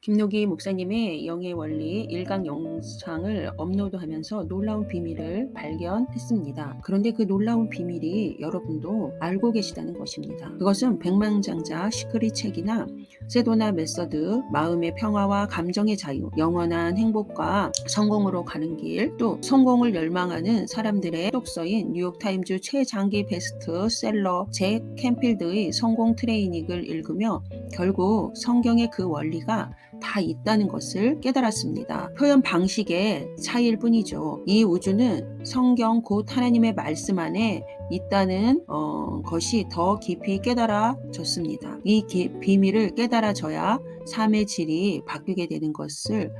김노기 목사님의 영의 원리 일강 영상을 업로드하면서 놀라운 비밀을 발견했습니다. 그런데 그 놀라운 비밀이 여러분도 알고 계시다는 것입니다. 그것은 백만장자 시크릿 책이나 세도나 메서드, 마음의 평화와 감정의 자유, 영원한 행복과 성공으로 가는 길, 또 성공을 열망하는 사람들의 독서인 뉴욕타임즈 최장기 베스트셀러 잭 캔필드의 성공 트레이닝을 읽으며 결국 성경의 그 원리가 다 있다는 것을 깨달았습니다. 표현 방식의 차이일 뿐이죠. 이 우주는 성경 곧 하나님의 말씀 안에 있다는 것이 더 깊이 깨달아졌습니다. 이 비밀을 깨달아져야 삶의 질이 바뀌게 되는 것을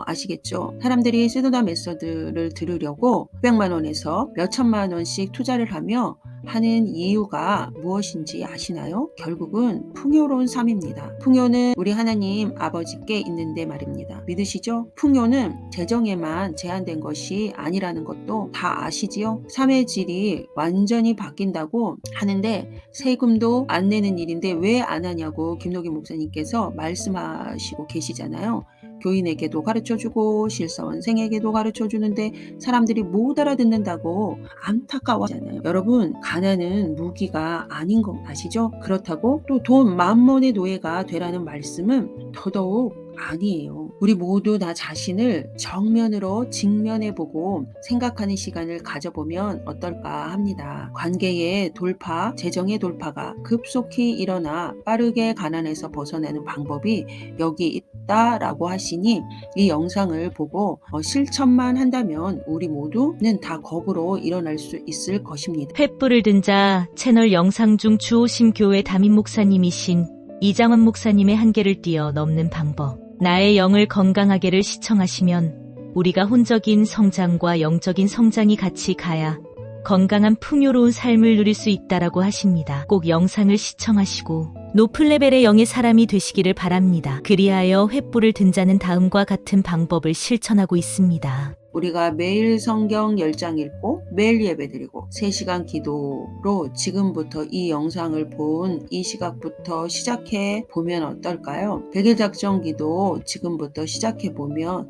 아시겠죠? 사람들이 세도나 메서드를 들으려고 900만 원에서 몇천만 원씩 투자를 하며 하는 이유가 무엇인지 아시나요? 결국은 풍요로운 삶입니다. 풍요는 우리 하나님 아버지께 있는데 말입니다. 믿으시죠? 풍요는 재정에만 제한된 것이 아니라는 것도 다 아시지요? 삶의 질이 완전히 바뀐다고 하는데 세금도 안 내는 일인데 왜 안 하냐고 김노기 목사님께서 말씀하시고 계시잖아요. 교인에게도 가르쳐주고 실사원생에게도 가르쳐주는데 사람들이 못 알아듣는다고 안타까워하잖아요. 여러분, 가난은 무기가 아닌 거 아시죠? 그렇다고 또 돈 만몬의 노예가 되라는 말씀은 더더욱 아니에요. 우리 모두 나 자신을 정면으로 직면해보고 생각하는 시간을 가져보면 어떨까 합니다. 관계의 돌파, 재정의 돌파가 급속히 일어나 빠르게 가난에서 벗어나는 방법이 여기 있다라고 하시니 이 영상을 보고 실천만 한다면 우리 모두는 다 겁으로 일어날 수 있을 것입니다. 횃불을 든 자 채널 영상 중 주호심 교회 담임 목사님이신 이장원 목사님의 한계를 뛰어넘는 방법. 나의 영을 건강하게를 시청하시면 우리가 혼적인 성장과 영적인 성장이 같이 가야 건강한 풍요로운 삶을 누릴 수 있다라고 하십니다. 꼭 영상을 시청하시고 높은 레벨의 영의 사람이 되시기를 바랍니다. 그리하여 횃불을 든 자는 다음과 같은 방법을 실천하고 있습니다. 우리가 매일 성경 10장 읽고 매일 예배드리고 3시간 기도로 지금부터 이 영상을 본 이 시각부터 시작해 보면 어떨까요? 100일 작정 기도 지금부터 시작해 보면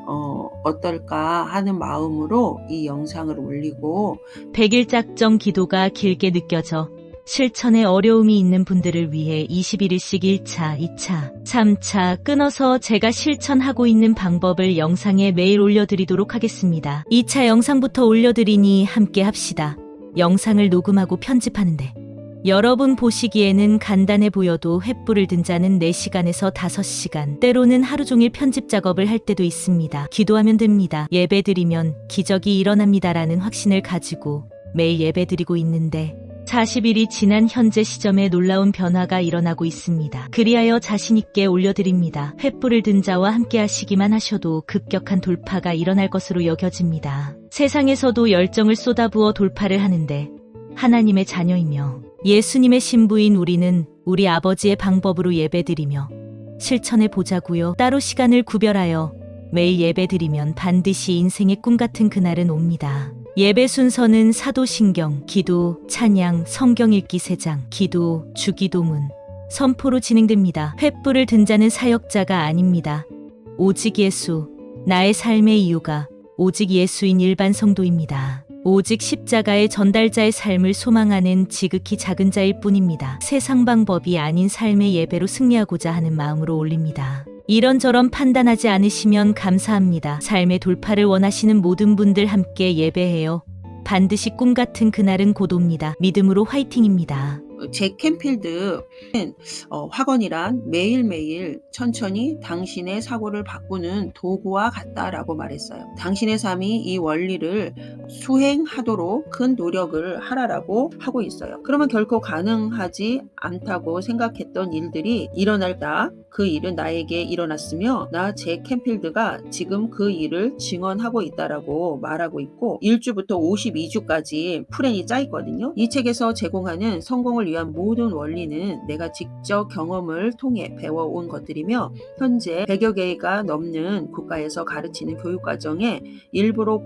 어떨까 하는 마음으로 이 영상을 올리고 100일 작정 기도가 길게 느껴져 실천에 어려움이 있는 분들을 위해 21일씩 1차, 2차, 3차 끊어서 제가 실천하고 있는 방법을 영상에 매일 올려드리도록 하겠습니다. 2차 영상부터 올려드리니 함께 합시다. 영상을 녹음하고 편집하는데 여러분 보시기에는 간단해 보여도 횃불을 든 자는 4시간에서 5시간, 때로는 하루 종일 편집 작업을 할 때도 있습니다. 기도하면 됩니다. 예배드리면 기적이 일어납니다라는 확신을 가지고 매일 예배드리고 있는데 40일이 지난 현재 시점에 놀라운 변화가 일어나고 있습니다. 그리하여 자신있게 올려드립니다. 횃불을 든 자와 함께 하시기만 하셔도 급격한 돌파가 일어날 것으로 여겨집니다. 세상에서도 열정을 쏟아부어 돌파를 하는데 하나님의 자녀이며 예수님의 신부인 우리는 우리 아버지의 방법으로 예배드리며 실천해 보자고요. 따로 시간을 구별하여 매일 예배드리면 반드시 인생의 꿈같은 그날은 옵니다. 예배 순서는 사도신경, 기도, 찬양, 성경 읽기 3장, 기도, 주기도문, 선포로 진행됩니다. 횃불을 든 자는 사역자가 아닙니다. 오직 예수, 나의 삶의 이유가 오직 예수인 일반 성도입니다. 오직 십자가의 전달자의 삶을 소망하는 지극히 작은 자일 뿐입니다. 세상 방법이 아닌 삶의 예배로 승리하고자 하는 마음으로 올립니다. 이런저런 판단하지 않으시면 감사합니다. 삶의 돌파를 원하시는 모든 분들 함께 예배해요. 반드시 꿈같은 그날은 곧 옵니다. 믿음으로 화이팅입니다. 잭 캔필드는 학원이란 매일매일 천천히 당신의 사고를 바꾸는 도구와 같다라고 말했어요. 당신의 삶이 이 원리를 수행하도록 큰 노력을 하라라고 하고 있어요. 그러면 결코 가능하지 않다고 생각했던 일들이 일어날다. 그 일은 나에게 일어났으며 나 잭 캔필드가 지금 그 일을 증언하고 있다라고 말하고 있고 1주부터 52주까지 플랜이 짜 있거든요. 이 책에서 제공하는 성공을 위한 모든 원리는 내가 직접 경험을 통해 배워온 것들이며 현재 100여 개가 넘는 국가에서 가르치는 교육과정에 일부러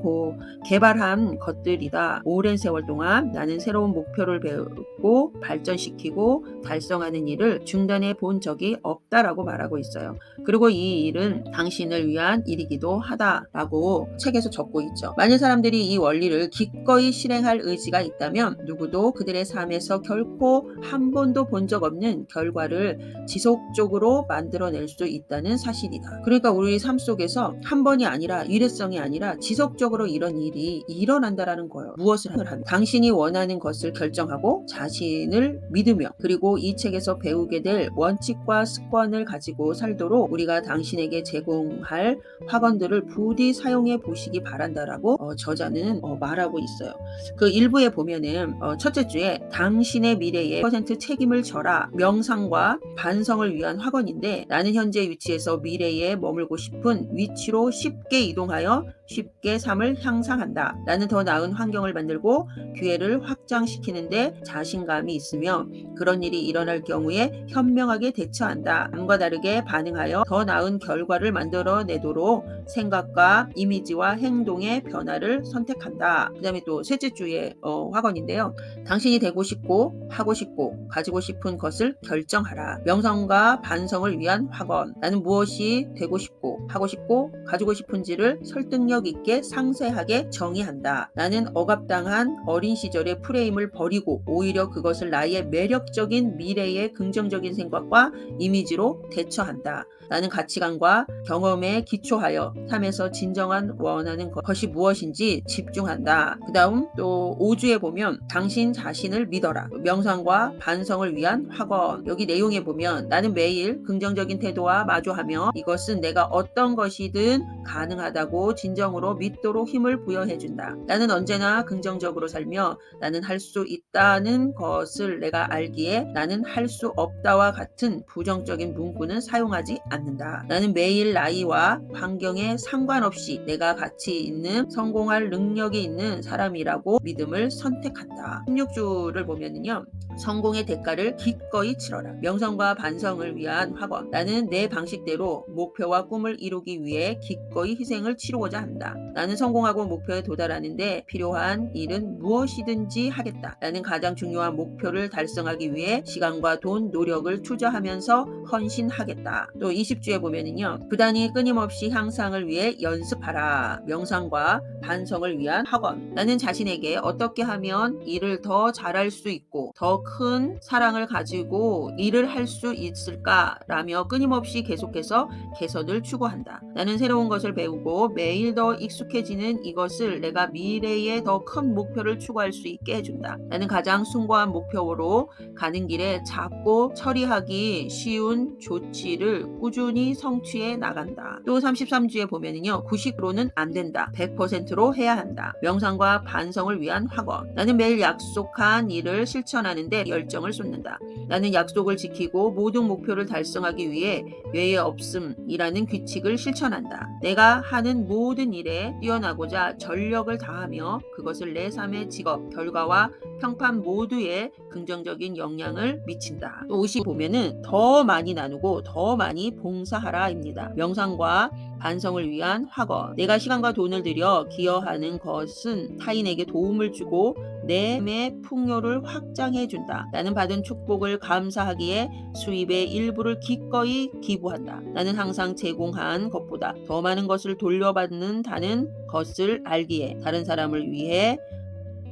개발한 것들이다. 오랜 세월 동안 나는 새로운 목표를 배우고 발전시키고 달성하는 일을 중단해 본 적이 없다라고 라고 말하고 있어요. 그리고 이 일은 당신을 위한 일이기도 하다라고 책에서 적고 있죠. 만일 사람들이 이 원리를 기꺼이 실행할 의지가 있다면 누구도 그들의 삶에서 결코 한 번도 본 적 없는 결과를 지속적으로 만들어낼 수 있다는 사실이다. 그러니까 우리 삶 속에서 한 번이 아니라 일회성이 아니라 지속적으로 이런 일이 일어난다라는 거예요. 무엇을 하면 당신이 원하는 것을 결정하고 자신을 믿으며, 그리고 이 책에서 배우게 될 원칙과 습관을 가지고 살도록 우리가 당신에게 제공할 학원들을 부디 사용해 보시기 바란다라고 저자는 말하고 있어요. 그 일부에 보면은 첫째 주에 당신의 미래에 100% 책임을 져라, 명상과 반성을 위한 학원인데, 나는 현재 위치에서 미래에 머물고 싶은 위치로 쉽게 이동하여 쉽게 삶을 향상한다. 나는 더 나은 환경을 만들고 기회를 확장시키는데 자신감이 있으며 그런 일이 일어날 경우에 현명하게 대처한다. 남과 다르게 반응하여 더 나은 결과를 만들어내도록 생각과 이미지와 행동의 변화를 선택한다. 그 다음에 또 셋째 주의 학원인데요. 당신이 되고 싶고 하고 싶고 가지고 싶은 것을 결정하라. 명상과 반성을 위한 학원. 나는 무엇이 되고 싶고 하고 싶고 가지고 싶은지를 설득력 있게 상세하게 정의한다. 나는 억압당한 어린 시절의 프레임을 버리고 오히려 그것을 나의 매력적인 미래의 긍정적인 생각과 이미지로 대처한다. 나는 가치관과 경험에 기초하여 삶에서 진정한 원하는 것이 무엇인지 집중한다. 그 다음 또 5주에 보면 당신 자신을 믿어라. 명상과 반성을 위한 학원. 여기 내용에 보면 나는 매일 긍정적인 태도와 마주하며 이것은 내가 어떤 것이든 가능하다고 진정으로 믿도록 힘을 부여해준다. 나는 언제나 긍정적으로 살며 나는 할 수 있다는 것을 내가 알기에 나는 할 수 없다와 같은 부정적인 문구는 사용하지 않는다. 나는 매일 나이와 환경에 상관없이 내가 가치 있는 성공할 능력이 있는 사람이라고 믿음을 선택한다. 16주를 보면은요. 성공의 대가를 기꺼이 치러라. 명상과 반성을 위한 학원. 나는 내 방식대로 목표와 꿈을 이루기 위해 기꺼이 희생을 치르고자 한다. 나는 성공하고 목표에 도달하는데 필요한 일은 무엇이든지 하겠다. 나는 가장 중요한 목표를 달성하기 위해 시간과 돈, 노력을 투자하면서 헌신하겠다. 또 20주에 보면은요. 부단히 끊임없이 향상을 위해 연습하라. 명상과 반성을 위한 학원. 나는 자신에게 어떻게 하면 일을 더 잘할 수 있고 더 큰 사랑을 가지고 일을 할 수 있을까라며 끊임없이 계속해서 개선을 추구한다. 나는 새로운 것을 배우고 매일 더 익숙해지는 이것을 내가 미래에 더 큰 목표를 추구할 수 있게 해준다. 나는 가장 숭고한 목표로 가는 길에 작고 처리하기 쉬운 조치를 꾸준히 성취해 나간다. 또 33주에 보면은요. 90%는 안 된다. 100%로 해야 한다. 명상과 반성을 위한 학원. 나는 매일 약속한 일을 실천하는데 열정을 쏟는다. 나는 약속을 지키고 모든 목표를 달성하기 위해 외에 없음이라는 규칙을 실천한다. 내가 하는 모든 일에 뛰어나고자 전력을 다하며 그것을 내 삶의 직업, 결과와 평판 모두에 긍정적인 영향을 미친다. 또 50 보면은 더 많이 나누고 더 많이 봉사하라입니다. 명상과 반성을 위한 학원. 내가 시간과 돈을 들여 기여하는 것은 타인에게 도움을 주고 내 삶의 풍요를 확장해 준다. 나는 받은 축복을 감사하기에 수입의 일부를 기꺼이 기부한다. 나는 항상 제공한 것보다 더 많은 것을 돌려받는다는 것을 알기에 다른 사람을 위해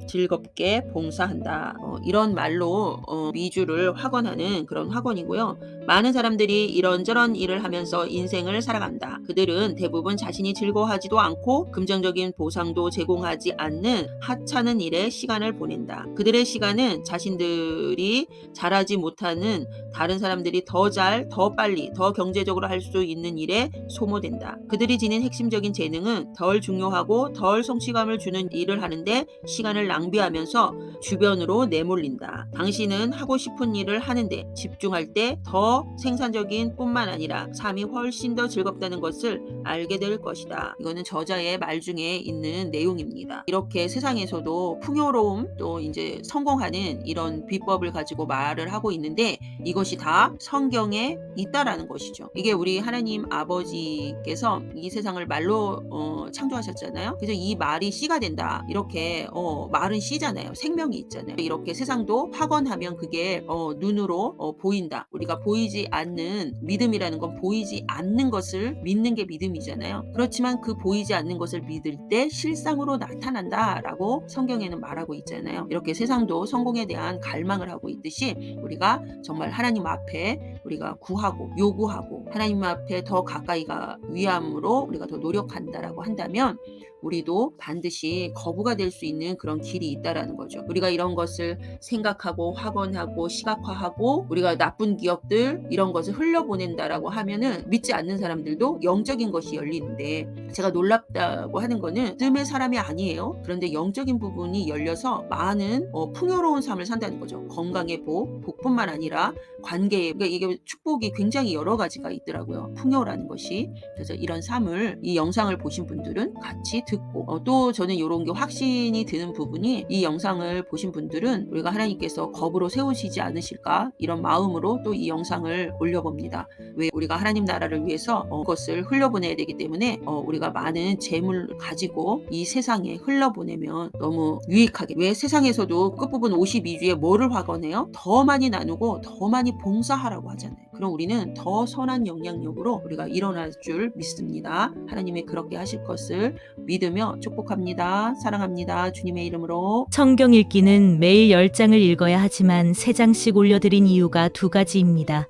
즐겁게 봉사한다. 이런 말로 미주를 확언하는 그런 학원이고요. 많은 사람들이 이런저런 일을 하면서 인생을 살아간다. 그들은 대부분 자신이 즐거워하지도 않고 금전적인 보상도 제공하지 않는 하찮은 일에 시간을 보낸다. 그들의 시간은 자신들이 잘하지 못하는 다른 사람들이 더 잘, 더 빨리, 더 경제적으로 할 수 있는 일에 소모된다. 그들이 지닌 핵심적인 재능은 덜 중요하고 덜 성취감을 주는 일을 하는데 시간을 낭비하면서 주변으로 내몰린다. 당신은 하고 싶은 일을 하는데 집중할 때 더 생산적인 뿐만 아니라 삶이 훨씬 더 즐겁다는 것을 알게 될 것이다. 이거는 저자의 말 중에 있는 내용입니다. 이렇게 세상에서도 풍요로움 또 이제 성공하는 이런 비법을 가지고 말을 하고 있는데 이것이 다 성경에 있다라는 것이죠. 이게 우리 하나님 아버지께서 이 세상을 말로 창조하셨잖아요. 그래서 이 말이 씨가 된다. 이렇게 말을 말은 씨잖아요. 생명이 있잖아요. 이렇게 세상도 확언하면 그게 눈으로 보인다. 우리가 보이지 않는 믿음이라는 건 보이지 않는 것을 믿는 게 믿음이잖아요. 그렇지만 그 보이지 않는 것을 믿을 때 실상으로 나타난다라고 성경에는 말하고 있잖아요. 이렇게 세상도 성공에 대한 갈망을 하고 있듯이 우리가 정말 하나님 앞에 우리가 구하고 요구하고 하나님 앞에 더 가까이가 위함으로 우리가 더 노력한다라고 한다면 우리도 반드시 거부가 될 수 있는 그런 길이 있다라는 거죠. 우리가 이런 것을 생각하고 확언하고 시각화하고 우리가 나쁜 기업들 이런 것을 흘려보낸다라고 하면은 믿지 않는 사람들도 영적인 것이 열리는데, 제가 놀랍다고 하는 거는 뜸의 사람이 아니에요. 그런데 영적인 부분이 열려서 많은 풍요로운 삶을 산다는 거죠. 건강의 복뿐만 아니라 관계의, 그러니까 이게 축복이 굉장히 여러 가지가 있더라고요. 풍요라는 것이. 그래서 이런 삶을 이 영상을 보신 분들은 같이 듣고 또 저는 이런 게 확신이 드는 부분이, 이 영상을 보신 분들은 우리가 하나님께서 겁으로 세우시지 않으실까 이런 마음으로 또 이 영상을 올려봅니다. 왜 우리가 하나님 나라를 위해서 그것을 흘려보내야 되기 때문에 우리가 많은 재물을 가지고 이 세상에 흘려보내면 너무 유익하게, 왜 세상에서도 끝부분 52주에 뭐를 확언해요? 더 많이 나누고 더 많이 봉사하라고 하잖아요. 그럼 우리는 더 선한 영향력으로 우리가 일어날 줄 믿습니다. 하나님이 그렇게 하실 것을 믿으며 축복합니다. 사랑합니다. 주님의 이름으로. 성경 읽기는 매일 10장을 읽어야 하지만 3장씩 올려드린 이유가 2가지입니다.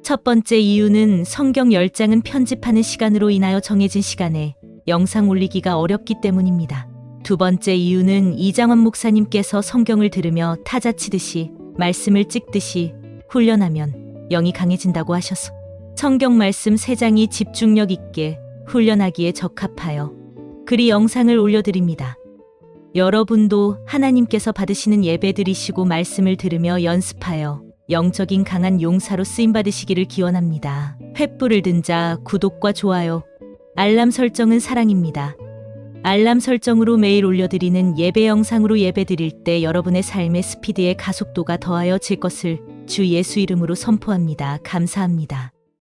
첫 번째 이유는 성경 10장은 편집하는 시간으로 인하여 정해진 시간에 영상 올리기가 어렵기 때문입니다. 두 번째 이유는 이장원 목사님께서 성경을 들으며 타자 치듯이 말씀을 찍듯이 훈련하면 영이 강해진다고 하셔서 성경 말씀 3장이 집중력 있게 훈련하기에 적합하여 그리 영상을 올려드립니다. 여러분도 하나님께서 받으시는 예배 드리시고 말씀을 들으며 연습하여 영적인 강한 용사로 쓰임받으시기를 기원합니다. 횃불을 든 자 구독과 좋아요, 알람 설정은 사랑입니다. 알람 설정으로 매일 올려드리는 예배 영상으로 예배 드릴 때 여러분의 삶의 스피드의 가속도가 더하여질 것을 주 예수 이름으로 선포합니다. 감사합니다.